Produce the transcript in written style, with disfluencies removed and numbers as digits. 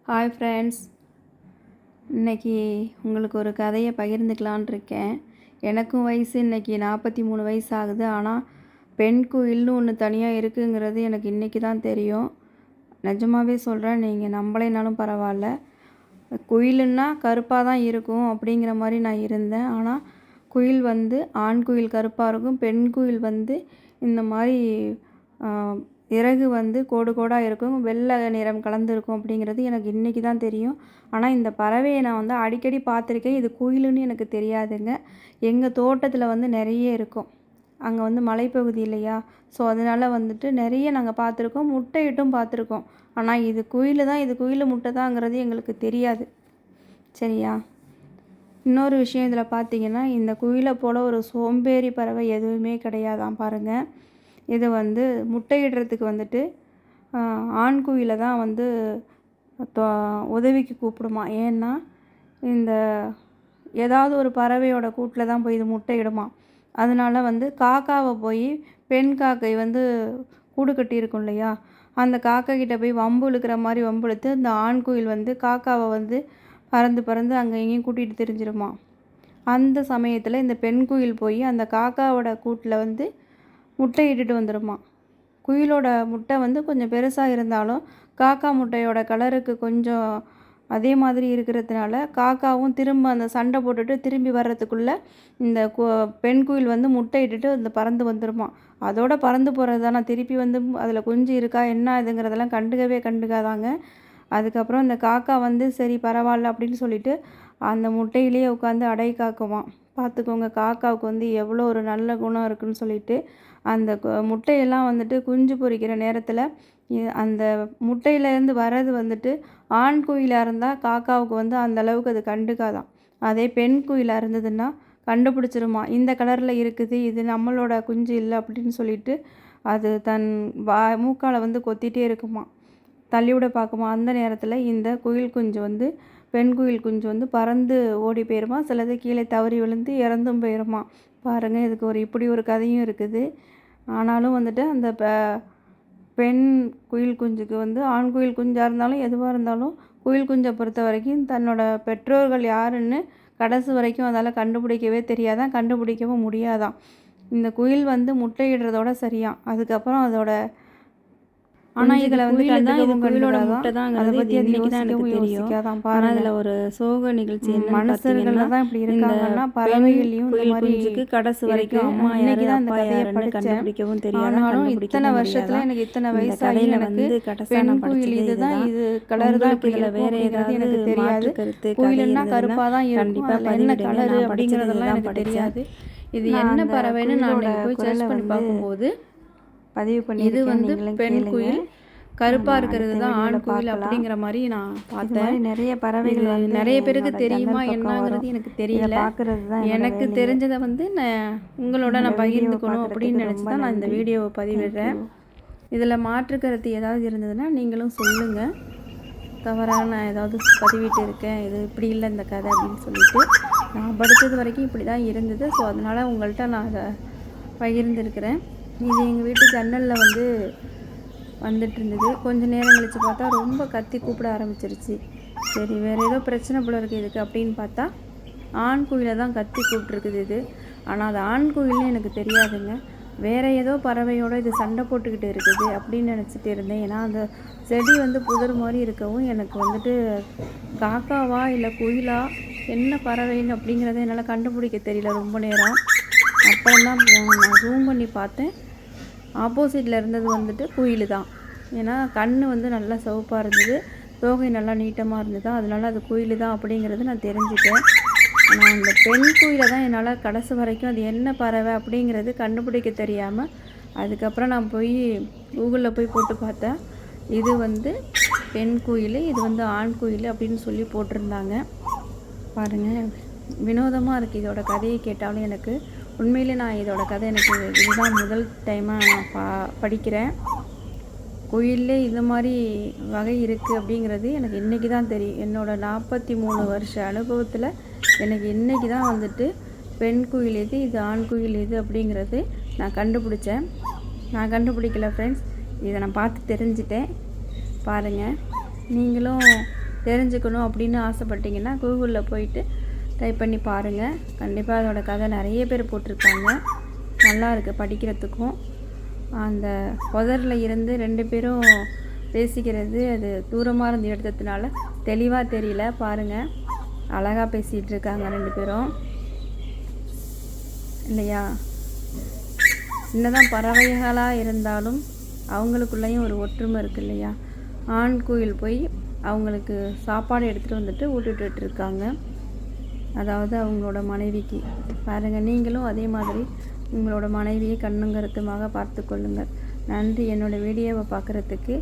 Hi friends, இன்றைக்கி உங்களுக்கு ஒரு கதையை பகிர்ந்துக்கலான் இருக்கேன். எனக்கும் வயசு இன்றைக்கி 43 வயசு ஆகுது. ஆனால் பெண் குயில்னு ஒன்று தனியாக இருக்குங்கிறது எனக்கு இன்றைக்கி தான் தெரியும். நிஜமாகவே சொல்கிறேன், நீங்கள் நம்பலைனாலும் பரவாயில்ல. குயிலுன்னா கருப்பாக தான் இருக்கும் அப்படிங்கிற மாதிரி நான் இருந்தேன். ஆனால் குயில் வந்து ஆண் குயில் கருப்பாக இருக்கும், பெண் குயில் வந்து இந்த மாதிரி இறகு வந்து கோடு கோடாக இருக்கும், வெள்ளை நிறம் கலந்துருக்கும் அப்படிங்கிறது எனக்கு இன்றைக்கி தான் தெரியும். ஆனால் இந்த பறவையை நான் வந்து அடிக்கடி பார்த்துருக்கேன். இது குயிலுன்னு எனக்கு தெரியாதுங்க. எங்கள் தோட்டத்தில் வந்து நிறைய இருக்கும். அங்கே வந்து மலைப்பகுதி இல்லையா, ஸோ அதனால் வந்துட்டு நிறைய நாங்கள் பார்த்துருக்கோம், முட்டையிட்டும் பார்த்துருக்கோம். ஆனால் இது குயில் தான், இது குயில் முட்டை தாங்கிறது எங்களுக்கு தெரியாது. சரியா? இன்னொரு விஷயம் இதில் பார்த்தீங்கன்னா, இந்த குயிலை போல் ஒரு சோம்பேறி பறவை எதுவுமே கிடையாதான் பாருங்கள். இது வந்து முட்டையிடுறதுக்கு வந்துட்டு ஆண் குயிலை தான் வந்து உதவிக்கு கூப்பிடுமா. ஏன்னா இந்த ஏதாவது ஒரு பறவையோட கூட்டில் தான் போய் இது முட்டையிடுமா. அதனால வந்து காக்காவை போய் பெண் காக்கை வந்து கூடு கட்டியிருக்கும் இல்லையா, அந்த காக்கா கிட்ட போய் வம்பு இழுக்கிற மாதிரி வம்பு இழுத்து இந்த ஆண் குயில் வந்து காக்காவை வந்து பறந்து பறந்து அங்கே இங்கேயும் கூட்டிகிட்டு திரிஞ்சிருமா. அந்த சமயத்தில் இந்த பெண் குயில் போய் அந்த காக்காவோட கூட்டில் வந்து முட்டை இட்டுட்டு வந்துடுமா. குயிலோட முட்டை வந்து கொஞ்சம் பெருசாக இருந்தாலும் காக்கா முட்டையோட கலருக்கு கொஞ்சம் அதே மாதிரி இருக்கிறதுனால காக்காவும் திரும்ப அந்த சண்டை போட்டுட்டு திரும்பி வர்றதுக்குள்ளே இந்த பெண் குயில் வந்து முட்டை இட்டுட்டு அந்த பறந்து வந்துடுமா. அதோட பறந்து போகிறது தான். திருப்பி வந்து அதில் குஞ்சு இருக்கா என்ன இதுங்கிறதெல்லாம் கண்டுக்காதாங்க. அதுக்கப்புறம் இந்த காக்கா வந்து சரி பரவாயில்ல அப்படின்னு சொல்லிட்டு அந்த முட்டையிலேயே உட்காந்து அடை காக்குமா. பார்த்துக்கோங்க, காக்காவுக்கு வந்து எவ்வளோ ஒரு நல்ல குணம் இருக்குதுன்னு சொல்லிட்டு. அந்த முட்டையெல்லாம் வந்துட்டு குஞ்சு பொரிக்கிற நேரத்தில் அந்த முட்டையிலேருந்து வர்றது வந்துட்டு ஆண் குயிலாக இருந்தால் காக்காவுக்கு வந்து அந்த அளவுக்கு அது கண்டுக்காதான். அதே பெண் குயிலாக இருந்ததுன்னா கண்டுபிடிச்சிருமா, இந்த கலரில் இருக்குது, இது நம்மளோட குஞ்சு இல்லை அப்படின்னு சொல்லிட்டு அது தன் மூக்கால் வந்து கொத்திகிட்டே இருக்குமா, தள்ளிவிட பார்க்குமா. அந்த நேரத்தில் இந்த குயில் குஞ்சு வந்து பெண் குயில் குஞ்சு வந்து பறந்து ஓடி போயிருமா. சிலது கீழே தவறி விழுந்து இறந்தும் போயிருமா. பாருங்கள், இதுக்கு இப்படி ஒரு கதையும் இருக்குது. ஆனாலும் வந்துட்டு அந்த பெண் குயில் குஞ்சுக்கு வந்து ஆண் குயில் குஞ்சாக இருந்தாலும் எதுவாக இருந்தாலும் குயில் குஞ்சை பொறுத்த வரைக்கும் தன்னோட பெற்றோர்கள் யாருன்னு கடைசி வரைக்கும் அதால் கண்டுபிடிக்கவே தெரியாதான், கண்டுபிடிக்கவும் முடியாதான். இந்த குயில் வந்து முட்டையிடுறதோட சரியாம். அதுக்கப்புறம் அதோட ஆனால் இதில் வந்து குயிலோட முட்டை தான், அதை பற்றி இன்றைக்கி தான் எனக்கு தெரியும். ஆனால் அதில் ஒரு சோக நிகழ்ச்சி மனுஷர்கள் தான் இப்படி இருக்காங்கன்னா பறவைகளையும் குயில் குஞ்சுக்கு கடைசி வரைக்கும் அம்மா இன்னைக்கு தான் அந்த கதையை கண்டுபிடிக்கவும் தெரியும். ஆனாலும் இத்தனை வருஷத்தில் எனக்கு இத்தனை வயசாகி எனக்கு பெண் குயில் இதுதான், இது கலர் தான், இதில் வேறு ஏதாவது எனக்கு தெரியாது. குயிலுன்னா கருப்பாக தான் இருக்கும், என்ன கலரு அப்படிங்கிறதெல்லாம் எனக்கு தெரியாது. இது என்ன பறவைன்னு நான் போய் சர்ச் பண்ணி பார்க்கும்போது பதிவு பண்ணி இது வந்து பெண் குயில், கருப்பாக இருக்கிறது தான் ஆண் குயில் அப்படிங்கிற மாதிரி நான் பார்த்தேன். நிறைய பறவைகள் நிறைய பேருக்கு தெரியுமா என்னங்கிறது எனக்கு தெரியல. எனக்கு தெரிஞ்சதை வந்து உங்களோட நான் பகிர்ந்துக்கணும் அப்படின்னு நினச்சி தான் நான் இந்த வீடியோவை பதிவிடுறேன். இதில் மாற்றுக்கருத்து ஏதாவது இருந்ததுன்னா நீங்களும் சொல்லுங்கள். தவறாக நான் ஏதாவது பதிவிட்டு இருக்கேன், இது இப்படி இல்லை இந்த கதை அப்படின்னு சொல்லிட்டு. நான் படித்தது வரைக்கும் இப்படி தான் இருந்தது. ஸோ அதனால் உங்கள்கிட்ட நான் அதை பகிர்ந்துருக்கிறேன். இது எங்கள் வீட்டு ஜன்னலில் வந்து வந்துட்டு இருந்தது. கொஞ்சம் நேரம் கழித்து பார்த்தா ரொம்ப கத்தி கூப்பிட ஆரம்பிச்சிருச்சு. சரி, வேறு ஏதோ பிரச்சனை போல இருக்குது இதுக்கு அப்படின்னு பார்த்தா ஆண் குயிலை தான் கத்தி கூப்பிட்ருக்குது இது. ஆனால் அது ஆண் குயில்னு எனக்கு தெரியாதுங்க. வேறு ஏதோ பறவையோடு இது சண்டை போட்டுக்கிட்டு இருக்குது அப்படின்னு நினச்சிட்டு இருந்தேன். ஏன்னா அந்த செடி வந்து புதர் மாதிரி இருக்கவும் எனக்கு வந்துட்டு காக்காவா இல்லை குயிலா என்ன பறவைன்னு அப்படிங்கிறத என்னால் கண்டுபிடிக்க தெரியல ரொம்ப நேரம். அப்புறம் தான் நான் ஜூம் பண்ணி பார்த்தேன். ஆப்போசிட்டில் இருந்தது வந்துட்டு குயில் தான். ஏன்னா கண் வந்து நல்லா சிவப்பாக இருந்தது, தோகை நல்லா நீட்டமாக இருந்தது, அதனால அது குயில் தான் அப்படிங்கிறது நான் தெரிஞ்சுட்டேன். ஆனால் அந்த பெண் குயிலை தான் என்னால் கடைசி வரைக்கும் அது என்ன பறவை அப்படிங்கிறது கண்டுபிடிக்க தெரியாமல், அதுக்கப்புறம் நான் போய் கூகுளில் போய் போட்டு பார்த்தேன். இது வந்து பெண் குயில், இது வந்து ஆண் குயில் அப்படின்னு சொல்லி போட்டிருந்தாங்க. பாருங்கள், வினோதமாக இருக்குது. இதோட கதையை கேட்டாலும் எனக்கு உண்மையிலே நான் இதோட கதை எனக்கு இதுதான் முதல் டைமாக நான் படிக்கிறேன். குயிலே இந்த மாதிரி வகை இருக்குது அப்படிங்கிறது எனக்கு இன்றைக்கி தான் தெரியும். என்னோடய 43 வருஷ அனுபவத்தில் எனக்கு இன்றைக்கி தான் வந்துட்டு பெண் குயில் எது, இது ஆண் குயில் எது அப்படிங்கிறது நான் கண்டுபிடிச்சேன். நான் கண்டுபிடிக்கல ஃப்ரெண்ட்ஸ், இதை நான் பார்த்து தெரிஞ்சிட்டேன். பாருங்கள், நீங்களும் தெரிஞ்சுக்கணும் அப்படின்னு ஆசைப்பட்டீங்கன்னா கூகுளில் போயிட்டு டைப் பண்ணி பாருங்கள். கண்டிப்பாக அதோட கதை நிறைய பேர் போட்டிருக்காங்க. நல்லா இருக்குது படிக்கிறதுக்கும். அந்த புதரில் இருந்து 2 பேரும் பேசிக்கிறது அது தூரமாக இருந்து எடுத்ததுனால தெளிவாக தெரியல. பாருங்கள், அழகாக பேசிகிட்டு இருக்காங்க 2 பேரும் இல்லையா? என்னதான் பறவைகளாக இருந்தாலும் அவங்களுக்குள்ளேயும் ஒரு ஒற்றுமை இருக்குது இல்லையா? ஆண் குயில் போய் அவங்களுக்கு சாப்பாடு எடுத்துகிட்டு வந்துட்டு விட்டுட்டு இருக்காங்க. அதாவது அவங்களோட மனைவிக்கு. பாருங்கள், நீங்களும் அதே மாதிரி உங்களோட மனைவியை கண்ணும் கருத்துமாக பார்த்து கொள்ளுங்கள். நன்றி என்னோடய வீடியோவை பார்க்குறதுக்கு.